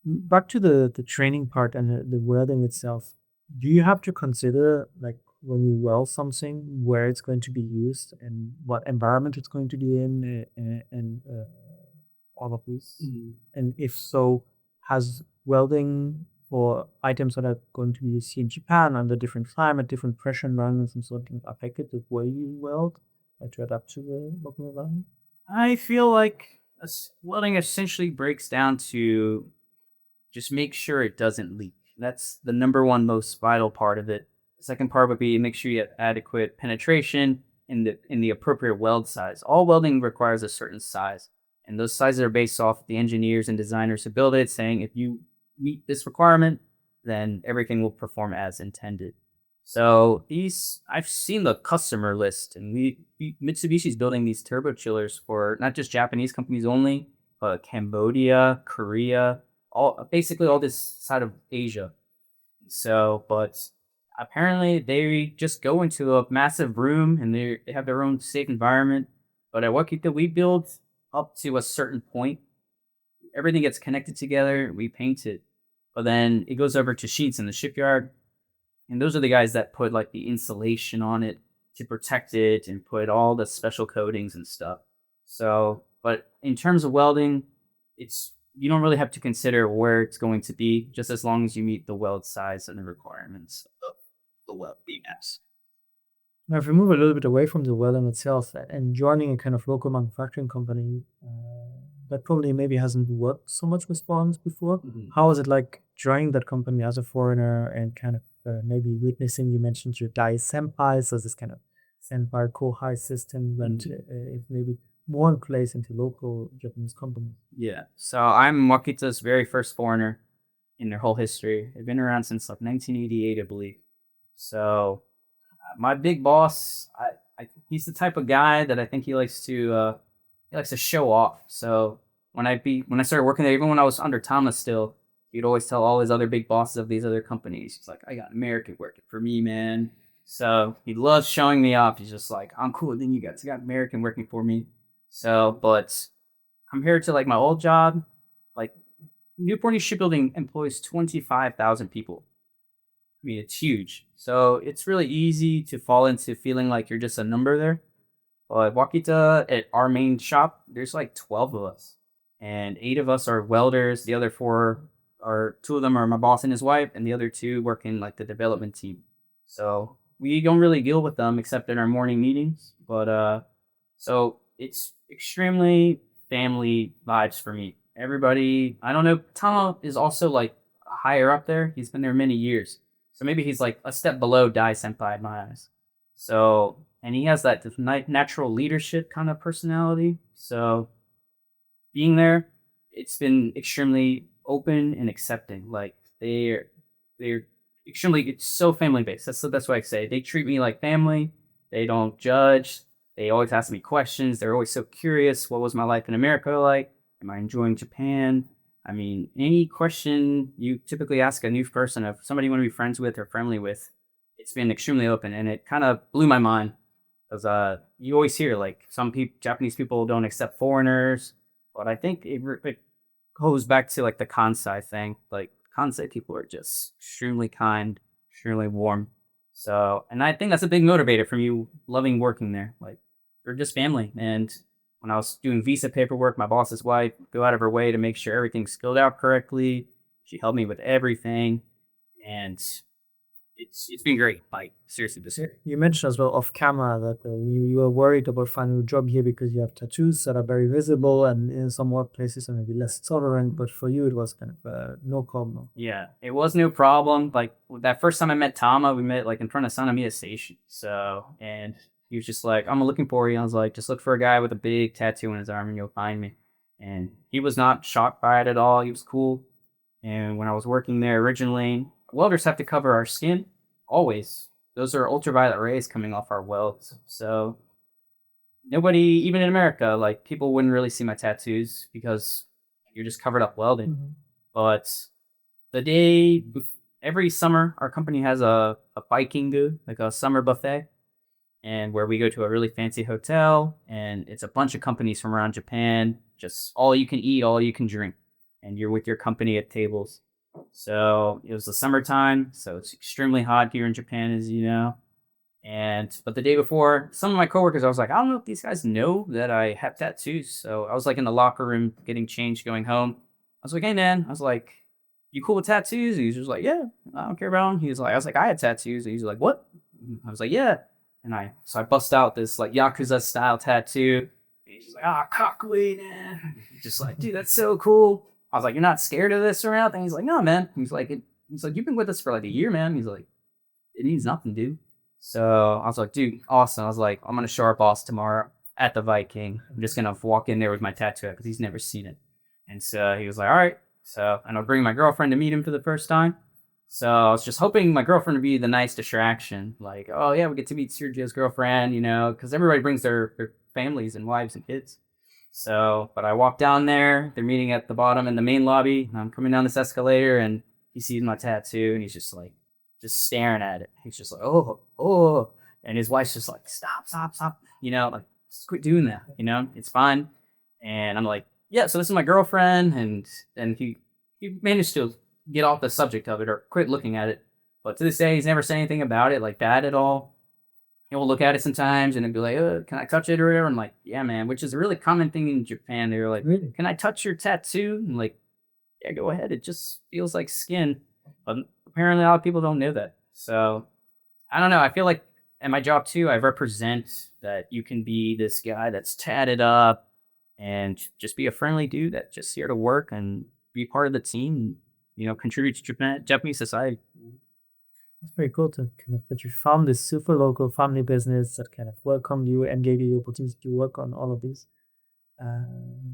Back to the training part and the welding itself. Do you have to consider like when you weld something where it's going to be used and what environment it's going to be in and all of these? Mhm. And if so, has welding for items that are going to be used here in Japan under different climate, different pressure environments and sort of affected the way you weld to adapt to the local environment? I feel like welding essentially breaks down to just make sure it doesn't leak. That's the number one most vital part of it. The second part would be make sure you have adequate penetration in the appropriate weld size. All welding requires a certain size, and those sizes are based off the engineers and designers who build it, saying if you meet this requirement, then everything will perform as intended. So these, I've seen the customer list, and Mitsubishi's building these turbo chillers for not just Japanese companies only, but Cambodia, Korea, all basically all this side of Asia. So, but apparently they just go into a massive room and they have their own safe environment. But at Wakita, we build up to a certain point. Everything gets connected together. We paint it, but then it goes over to sheets in the shipyard, and those are the guys that put like the insulation on it to protect it and put all the special coatings and stuff. So, but in terms of welding, it's you don't really have to consider where it's going to be, just as long as you meet the weld size and the requirements of the weld BMS. Now, if we move a little bit away from the welding itself and joining a kind of local manufacturing company that probably maybe hasn't worked so much with bonds before, how is it like joining that company as a foreigner and kind of maybe witnessing, you mentioned your Dai senpai, so this kind of senpai kohai system that is maybe more in place into local Japanese companies? Yeah. So I'm Wakita's very first foreigner in their whole history. They've been around since like 1988, I believe. So my big boss, he's the type of guy that I think he likes to show off. So when I started working there, even when I was under Thomas still, he'd always tell all his other big bosses of these other companies. He's like, I got American working for me, man. So he loves showing me off. He's just like, I'm cooler than you guys. I got American working for me. So, but compared to like my old job, like Newport News Shipbuilding employs 25,000 people. I mean, it's huge. So it's really easy to fall into feeling like you're just a number there. Well, at Wakita, at our main shop, there's like 12 of us, and 8 of us are welders. The other 4 are 2 of them are my boss and his wife, and the other 2 work in like the development team. So we don't really deal with them except in our morning meetings. But so it's extremely family vibes for me. Everybody, I don't know. Tama is also like higher up there. He's been there many years, so maybe he's like a step below Dai Senpai in my eyes. So, and he has that natural leadership kind of personality. So, being there, it's been extremely open and accepting. Like they're extremely, it's so family based. That's why I say they treat me like family. They don't judge. They always ask me questions. They're always so curious. What was my life in America like? Am I enjoying Japan? I mean, any question you typically ask a new person, of somebody you want to be friends with or friendly with, it's been extremely open, and it kind of blew my mind because you always hear like some people, Japanese people don't accept foreigners, but I think it goes back to like the Kansai thing. Like Kansai people are just extremely kind, extremely warm. So, and I think that's a big motivator for me loving working there. Like, they're just family. And when I was doing visa paperwork, my boss's wife go out of her way to make sure everything's filled out correctly. She helped me with everything, and it's been great. Like seriously, this year. You mentioned as well off camera that you were worried about finding a job here because you have tattoos that are very visible and in some workplaces are maybe less tolerant, but for you it was kind of no problem. Yeah, it was no problem. Like that first time I met Tama, we met like in front of Sanamiya Station. So, and he was just like, I'm looking for you. I was like, just look for a guy with a big tattoo on his arm and you'll find me. And he was not shocked by it at all. He was cool. And when I was working there originally, welders have to cover our skin always. Those are ultraviolet rays coming off our welds. So nobody, even in America, like people wouldn't really see my tattoos because you're just covered up welding. Mhm. But the day, every summer, our company has a biking do, like a summer buffet, and where we go to a really fancy hotel, and it's a bunch of companies from around Japan, just all you can eat, all you can drink, and you're with your company at tables. So it was the summertime, so it's extremely hot here in Japan, as you know. And but the day before, some of my coworkers, I was like, I don't know if these guys know that I have tattoos. So I was like in the locker room getting changed, going home. I was like, hey man, I was like, you cool with tattoos? And he was just like, yeah, I don't care about them. He was like, I was like, I had tattoos. And he's like, what? I was like, yeah. And I bust out this like Yakuza style tattoo. And he's just like, ah, cockly, man. Just like, dude, that's so cool. I was like, you're not scared of this or anything? He's like, no, man. He's like, you've been with us for like a year, man. He's like, it means nothing, dude. So I was like, dude, awesome. I was like, I'm gonna show our boss tomorrow at the Viking. I'm just gonna walk in there with my tattoo because he's never seen it. And so he was like, all right. So and I'll bring my girlfriend to meet him for the first time. So I was just hoping my girlfriend would be the nice distraction. Like, oh yeah, we get to meet Sergio's girlfriend, because everybody brings their families and wives and kids. So, but I walk down there. They're meeting at the bottom in the main lobby. And I'm coming down this escalator, and he sees my tattoo, and he's just like, just staring at it. He's just like, oh, oh. And his wife's just like, stop, stop, stop. Like, just quit doing that. It's fine. And I'm like, yeah, so this is my girlfriend. And he managed to get off the subject of it or quit looking at it. But to this day, he's never said anything about it, like bad at all. He'll look at it sometimes and he'll be like, can I touch it or whatever? I'm like, yeah, man, which is a really common thing in Japan. They're like, Really? can I touch your tattoo? I'm like, yeah, go ahead. It just feels like skin. But apparently a lot of people don't know that. So I don't know. I feel like at my job too, I represent that you can be this guy that's tatted up and just be a friendly dude that's just here to work and be part of the team, contribute to Japanese society. It's very cool to kind of that you found this super local family business that kind of welcomed you and gave you the opportunity to work on all of these uh,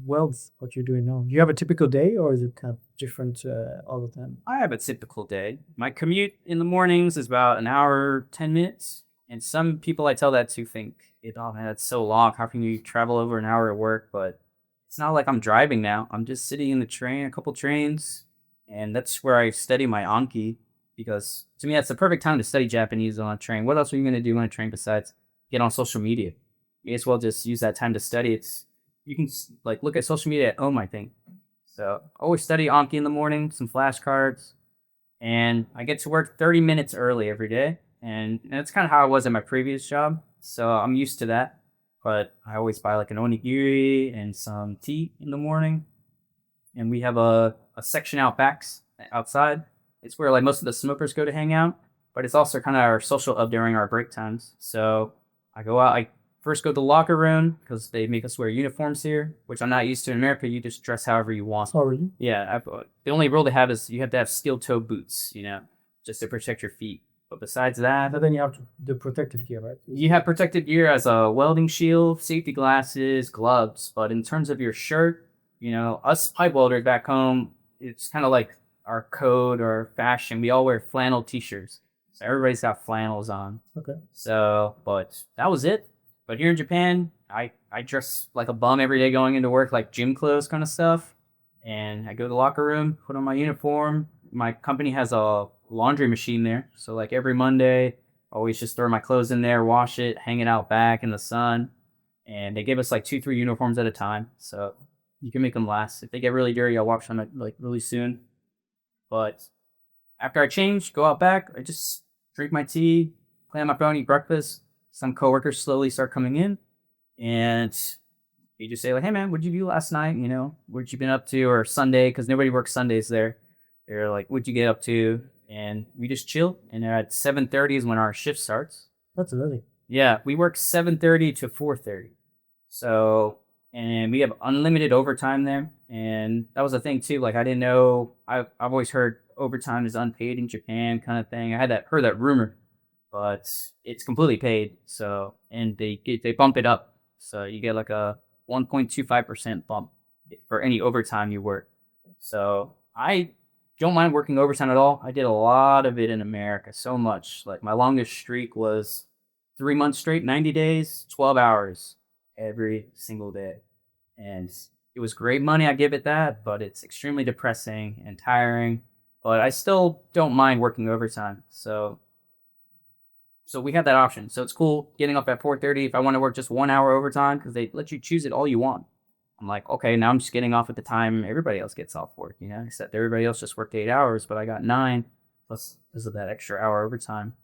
welds, what you're doing now. Do you have a typical day or is it kind of different all the time? I have a typical day. My commute in the mornings is about an hour, 10 minutes. And some people I tell that to think, oh man, that's so long. How can you travel over an hour at work? But it's not like I'm driving now. I'm just sitting in the train, a couple trains, and that's where I study my Anki because to me, that's the perfect time to study Japanese on a train. What else are you going to do on a train besides get on social media? You may as well just use that time to study. You can like look at social media at home, I think. So I always study Anki in the morning, some flashcards, and I get to work 30 minutes early every day. And that's kind of how I was at my previous job. So I'm used to that. But I always buy like an onigiri and some tea in the morning. And we have a section outside. It's where like most of the smokers go to hang out. But it's also kind of our social hub during our break times. So I go out, I first go to the locker room because they make us wear uniforms here, which I'm not used to in America. You just dress however you want. Oh, really? Yeah, the only rule they have is you have to have steel toe boots, just to protect your feet. But besides that, But then you have the protective gear, right? you have protective gear as a welding shield, safety glasses, gloves. But in terms of your shirt, us pipe welders back home, it's kind of like our code or fashion. We all wear flannel t-shirts. So everybody's got flannels on. Okay. So, but that was it. But here in Japan, I dress like a bum every day going into work, like gym clothes kind of stuff. And I go to the locker room, put on my uniform. My company has a laundry machine there. So like every Monday, I always just throw my clothes in there, wash it, hang it out back in the sun. And they give us like 2, 3 uniforms at a time. So you can make them last. If they get really dirty, I'll wash them like really soon. But after I change, go out back, I just drink my tea, plan my phone, eat breakfast. Some coworkers slowly start coming in, and you just say like, "Hey man, what'd you do last night? What you been up to?" Or Sunday, because nobody works Sundays there. They're like, "What'd you get up to?" And we just chill. And at 7:30 is when our shift starts. That's early. Yeah, we work 7:30 to 4:30. So, and we have unlimited overtime there. And that was the thing too. Like I didn't know. I've always heard overtime is unpaid in Japan, kind of thing. I had heard that rumor, but it's completely paid. So, and they bump it up. So you get like a 1.25% bump. for any overtime you work. So I don't mind working overtime at all. I did a lot of it in America, so much. Like my longest streak was 3 months straight, 90 days, 12 hours every single day. And it was great money, I give it that, but it's extremely depressing and tiring. But I still don't mind working overtime. So we have that option. So it's cool getting up at 4:30 if I want to work just 1 hour overtime because they let you choose it all you want. I'm like, okay, now I'm just getting off at the time everybody else gets off work, except everybody else just worked 8 hours, but I got nine plus because of that extra hour overtime.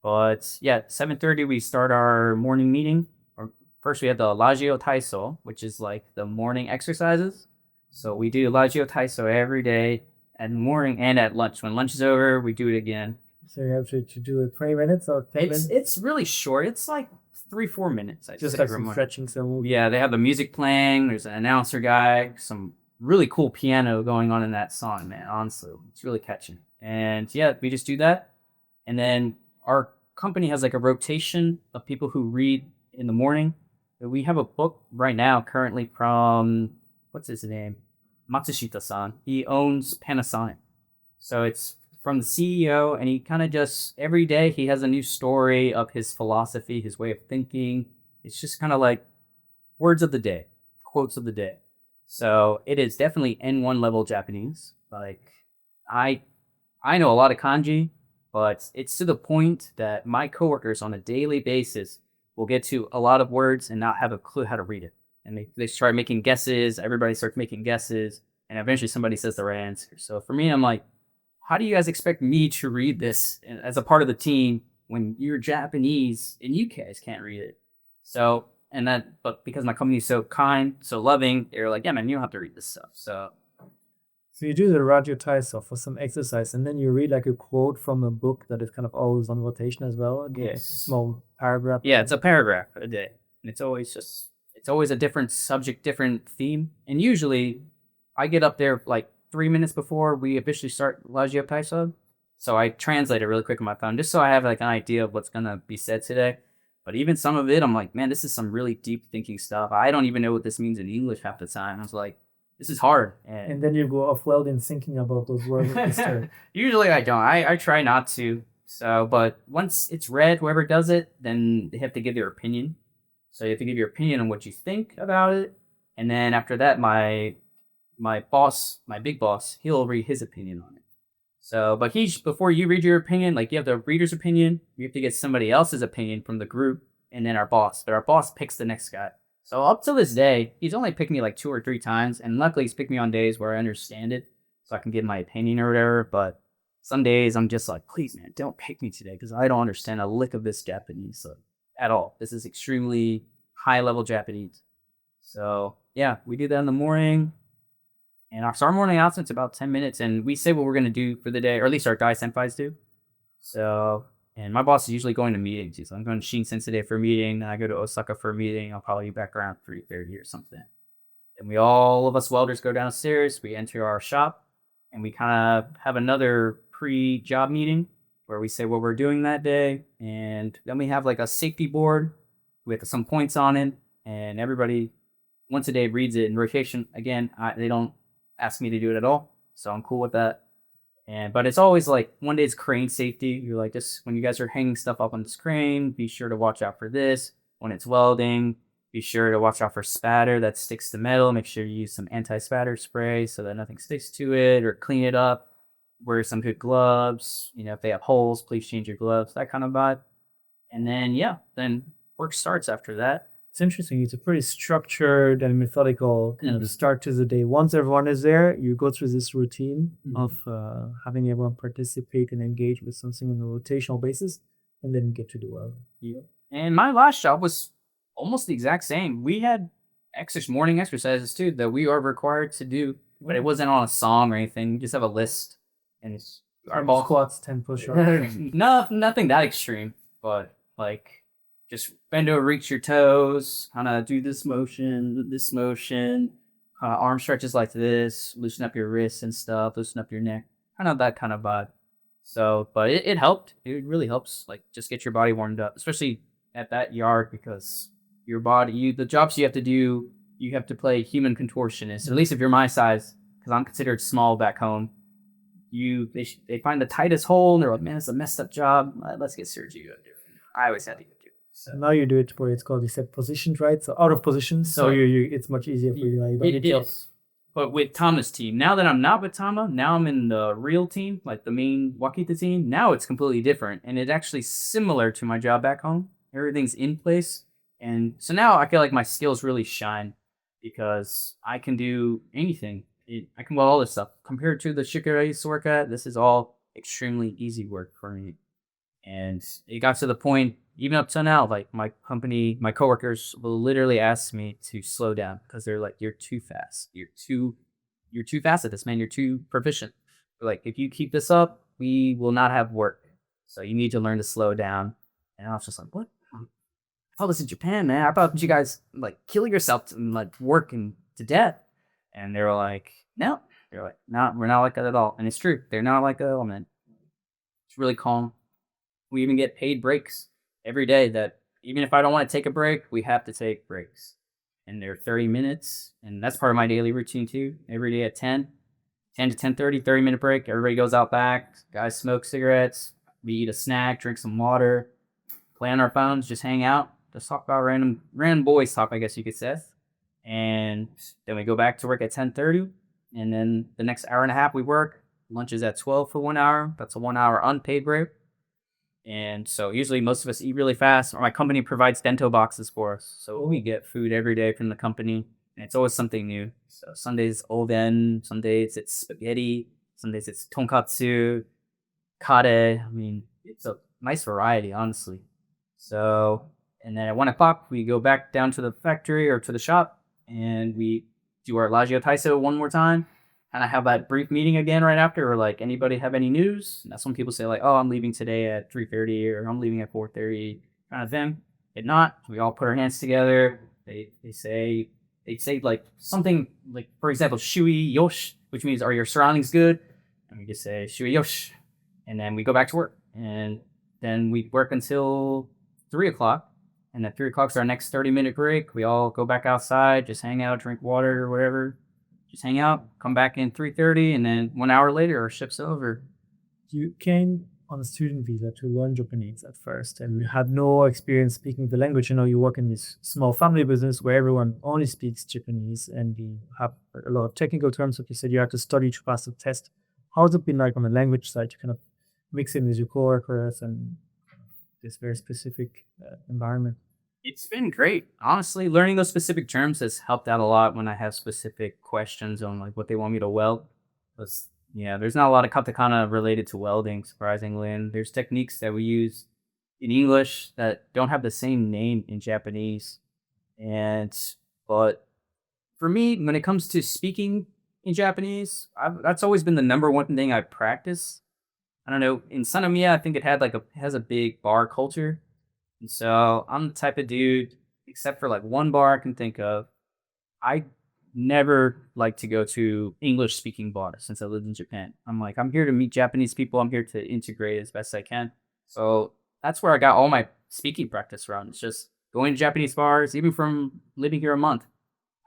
But yeah, 7:30 we start our morning meeting. Or first we have the Lagio Taiso, which is like the morning exercises. So we do Lagio Taiso every day at the morning and at lunch. When lunch is over, we do it again. So you have to do it 20 minutes or 10 minutes? It's really short. It's like 3-4 minutes. Just like some stretching. Yeah, they have the music playing. There's an announcer guy. Some really cool piano going on in that song, man. Honestly, it's really catching. And yeah, we just do that. And then our company has like a rotation of people who read in the morning. We have a book right now currently from, what's his name? Matsushita-san. He owns Panasonic. So it's from the CEO, and he kind of just, every day he has a new story of his philosophy, his way of thinking. It's just kind of like words of the day, quotes of the day. So it is definitely N1 level Japanese. Like I know a lot of kanji, but it's to the point that my coworkers on a daily basis will get to a lot of words and not have a clue how to read it. And they start making guesses. Everybody starts making guesses. And eventually somebody says the right answer. So for me, I'm like, how do you guys expect me to read this as a part of the team when you're Japanese and you guys can't read it? So, but because my company is so kind, so loving, they're like, yeah, man, you don't have to read this stuff. So you do the radio Taiso for some exercise, and then you read like a quote from a book that is kind of always on rotation as well. Yes. Small paragraph. Yeah, it's a paragraph a day. And it's always a different subject, different theme. And usually I get up there like 3 minutes before we officially start Lagio Taiso. So I translate it really quick on my phone just so I have like an idea of what's going to be said today. But even some of it, I'm like, man, this is some really deep thinking stuff. I don't even know what this means in English half the time. I was like, this is hard. And then you go off welding thinking about those words. Usually I don't. I try not to. So, but once it's read, whoever does it, then they have to give their opinion. So you have to give your opinion on what you think about it. And then after that, my boss, my big boss, he'll read his opinion on it. So, but before you read your opinion, like you have the reader's opinion, you have to get somebody else's opinion from the group, and then our boss. But our boss picks the next guy. So up to this day, he's only picked me like 2 or 3 times, and luckily he's picked me on days where I understand it, so I can give my opinion or whatever. But some days I'm just like, please, man, don't pick me today because I don't understand a lick of this Japanese at all. This is extremely high level Japanese. So yeah, we do that in the morning. And our morning announcement's about 10 minutes, and we say what we're going to do for the day, or at least our guy senpais do. So, and my boss is usually going to meetings. So I'm going to Shinsen today for a meeting, then I go to Osaka for a meeting. I'll probably be back around 3:30 or something. And all of us welders go downstairs, we enter our shop, and we kind of have another pre-job meeting where we say what we're doing that day. And then we have like a safety board with some points on it, and everybody once a day reads it in rotation. Again, they don't ask me to do it at all, so I'm cool with that. But it's always like one day it's crane safety. You're like, just when you guys are hanging stuff up on this crane, be sure to watch out for this. When it's welding, be sure to watch out for spatter that sticks to metal. Make sure you use some anti-spatter spray so that nothing sticks to it, or clean it up. Wear some good gloves. If they have holes, please change your gloves, that kind of vibe. And then then work starts after that. It's interesting. It's a pretty structured and methodical kind of start to the day. Once everyone is there, you go through this routine of having everyone participate and engage with something on a rotational basis, and then get to do well. Yeah. And my last job was almost the exact same. We had morning exercises too that we are required to do, but it wasn't on a song or anything. We just have a list, and it's our ball squats, 10 push-ups. No, nothing that extreme, but like, just bend over, reach your toes, kind of do this motion, arm stretches like this, loosen up your wrists and stuff, loosen up your neck, kind of that kind of vibe. So, but it helped. It really helps, like, just get your body warmed up, especially at that yard, because your body, the jobs you have to do you have to play human contortionist. At least if you're my size, because I'm considered small back home. They find the tightest hole and they're like, man, it's a messed up job. Let's get Sergio. I always had to get do it. So now you do it where it's called, you said positioned, right? So out of position. So you it's much easier for you. Now you don't It need to. is. But with Tama's team, now that I'm not with Tama, now I'm in the real team, like the main Wakita team. Now it's completely different. And it's actually similar to my job back home. Everything's in place. And so now I feel like my skills really shine because I can do anything. I can weld all this stuff. Compared to the shipyard I used to work at, this is all extremely easy work for me. And it got to the point, even up till now, like my company, my coworkers will literally ask me to slow down because they're like, "You're too fast. You're too fast at this, man. You're too proficient. Like, if you keep this up, we will not have work. So you need to learn to slow down." And I was just like, "What? I thought this in Japan, man. I thought you guys like kill yourself and like working to death." And they were like, "No." They're like, "No, we're not like that at all." And it's true. They're not like that at all, man. It's really calm. We even get paid breaks every day that even if I don't want to take a break, we have to take breaks. And they're 30 minutes. And that's part of my daily routine too. Every day at 10 to 10:30, 30-minute break. Everybody goes out back. Guys smoke cigarettes. We eat a snack, drink some water, play on our phones, just hang out, just talk about random boys talk, I guess you could say. And then we go back to work at 10:30. And then the next hour and a half we work. Lunch is at 12 for 1 hour. That's a 1 hour unpaid break. And so usually most of us eat really fast. Or my company provides bento boxes for us. So we get food every day from the company. And it's always something new. So Sundays oden, some days it's spaghetti, some days it's tonkatsu, kare. I mean, it's a nice variety, honestly. So, and then at 1 o'clock, we go back down to the factory or to the shop and we do our Lagio Taiso one more time. And I have that brief meeting again right after, or like, anybody have any news? And that's when people say like, "Oh, I'm leaving today at 3:30 or I'm leaving at 4:30, kind of thing. If not, we all put our hands together. They say like something like, for example, "Shui yosh," which means "Are your surroundings good?" And we just say "Shui yosh," and then we go back to work. And then we work until 3 o'clock. And at 3 o'clock is our next 30-minute break. We all go back outside, just hang out, drink water or whatever. Just hang out, come back in 3:30, and then 1 hour later, our shift's over. You came on a student visa to learn Japanese at first, and you had no experience speaking the language. You know, you work in this small family business where everyone only speaks Japanese, and you have a lot of technical terms. Like you said, you have to study to pass the test. How's it been like on the language side to kind of mix in with your coworkers and this very specific environment? It's been great. Honestly, learning those specific terms has helped out a lot when I have specific questions on like what they want me to weld. 'Cause, yeah, there's not a lot of katakana related to welding, surprisingly, and there's techniques that we use in English that don't have the same name in Japanese. And but for me, when it comes to speaking in Japanese, that's always been the number one thing I practice. I don't know. In Sanomiya, I think it had like has a big bar culture. And so I'm the type of dude, except for like one bar I can think of, I never like to go to English speaking bars since I lived in Japan. I'm like, I'm here to meet Japanese people. I'm here to integrate as best I can. So that's where I got all my speaking practice from. It's just going to Japanese bars, even from living here a month.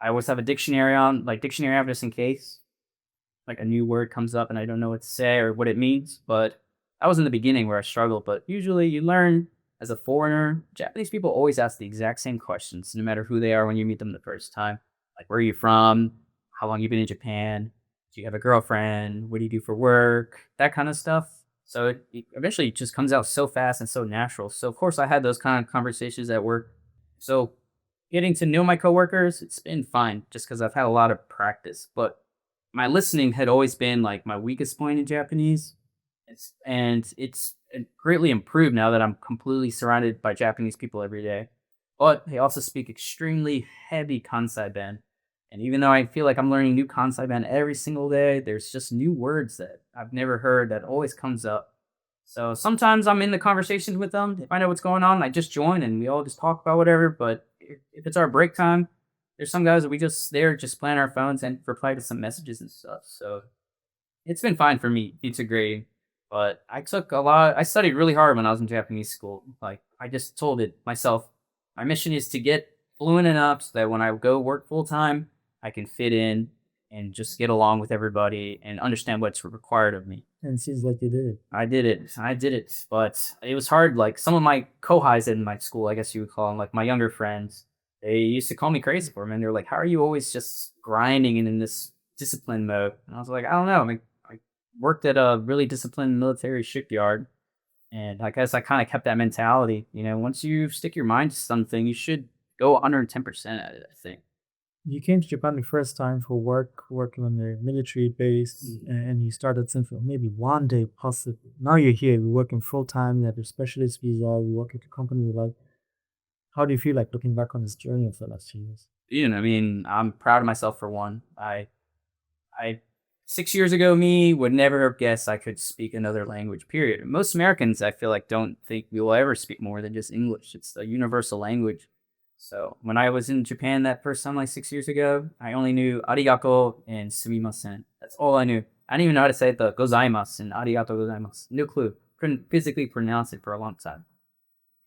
I always have a dictionary on, like dictionary app just in case like a new word comes up and I don't know what to say or what it means. But that was in the beginning where I struggled. But usually you learn as a foreigner. Japanese people always ask the exact same questions, no matter who they are when you meet them the first time. Like, where are you from? How long you been in Japan? Do you have a girlfriend? What do you do for work? That kind of stuff. So it eventually just comes out so fast and so natural. So of course I had those kind of conversations at work. So getting to know my coworkers, it's been fine just because I've had a lot of practice. But my listening had always been like my weakest point in Japanese. It's greatly improved now that I'm completely surrounded by Japanese people every day. But they also speak extremely heavy Kansai ben. And even though I feel like I'm learning new Kansai ben every single day, there's just new words that I've never heard that always comes up. So sometimes I'm in the conversations with them. If I know what's going on, I just join and we all just talk about whatever. But if it's our break time, there's some guys that we just there just playing our phones and reply to some messages and stuff. So it's been fine for me integrating. But I studied really hard when I was in Japanese school. Like, I just told it myself, my mission is to get fluent enough so that when I go work full time, I can fit in and just get along with everybody and understand what's required of me. And it seems like you did it. I did it. I did it, but it was hard. Like some of my kohais in my school, I guess you would call them, like my younger friends, they used to call me crazy for them, and they're like, "How are you always just grinding and in this discipline mode?" And I was like, "I don't know. I mean, I worked at a really disciplined military shipyard, and I guess I kind of kept that mentality. You know, once you stick your mind to something, you should go 110% at it. I think." You came to Japan the first time for work, working on the military base, and you started thinking maybe one day possibly. Now you're here, you're working full time, you have your specialist visa, you work at a company you like. How do you feel like looking back on this journey of the last few years? You know, I mean, I'm proud of myself for one. I 6 years ago, me would never have guessed I could speak another language. Period. Most Americans, I feel like, don't think we will ever speak more than just English. It's a universal language. So when I was in Japan that first time, like 6 years ago, I only knew arigato and sumimasen. That's all I knew. I didn't even know how to say the gozaimasu and arigato gozaimasu. No clue. Couldn't physically pronounce it for a long time.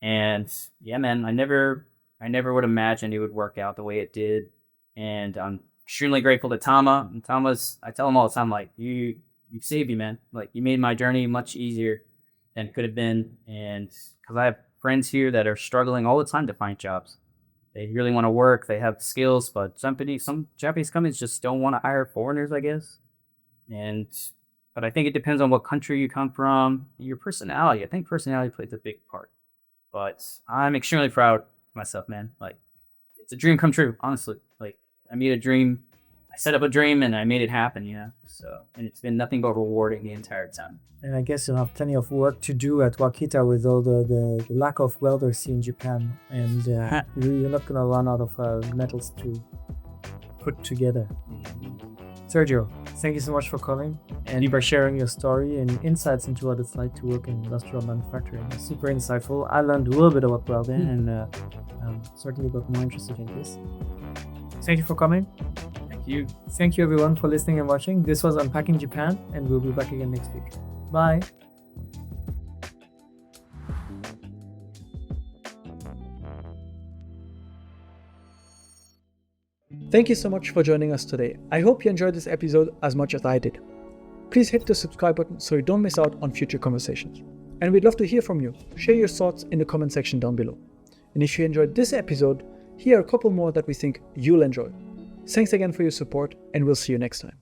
And yeah, man, I never would imagine it would work out the way it did. And I'm extremely grateful to Tama. And I tell him all the time, like, you saved me, man. Like, you made my journey much easier than it could have been. And because I have friends here that are struggling all the time to find jobs. They really want to work. They have skills, but some Japanese companies just don't want to hire foreigners, I guess. And but I think it depends on what country you come from, your personality. I think personality plays a big part. But I'm extremely proud of myself, man. Like, it's a dream come true, honestly. Like, I made a dream. I set up a dream and I made it happen, you know? So, and it's been nothing but rewarding the entire time. And I guess you'll have plenty of work to do at Wakita with all the lack of welders here in Japan. And you're not going to run out of metals to put together. Sergio, thank you so much for coming and for sharing your story and insights into what it's like to work in industrial manufacturing. It's super insightful. I learned a little bit about welding and certainly got more interested in this. Thank you for coming. Thank you. Thank you everyone for listening and watching. This was Unpacking Japan, and we'll be back again next week. Bye. Thank you so much for joining us today. I hope you enjoyed this episode as much as I did. Please hit the subscribe button so you don't miss out on future conversations. And we'd love to hear from you. Share your thoughts in the comment section down below. And if you enjoyed this episode, here are a couple more that we think you'll enjoy. Thanks again for your support, and we'll see you next time.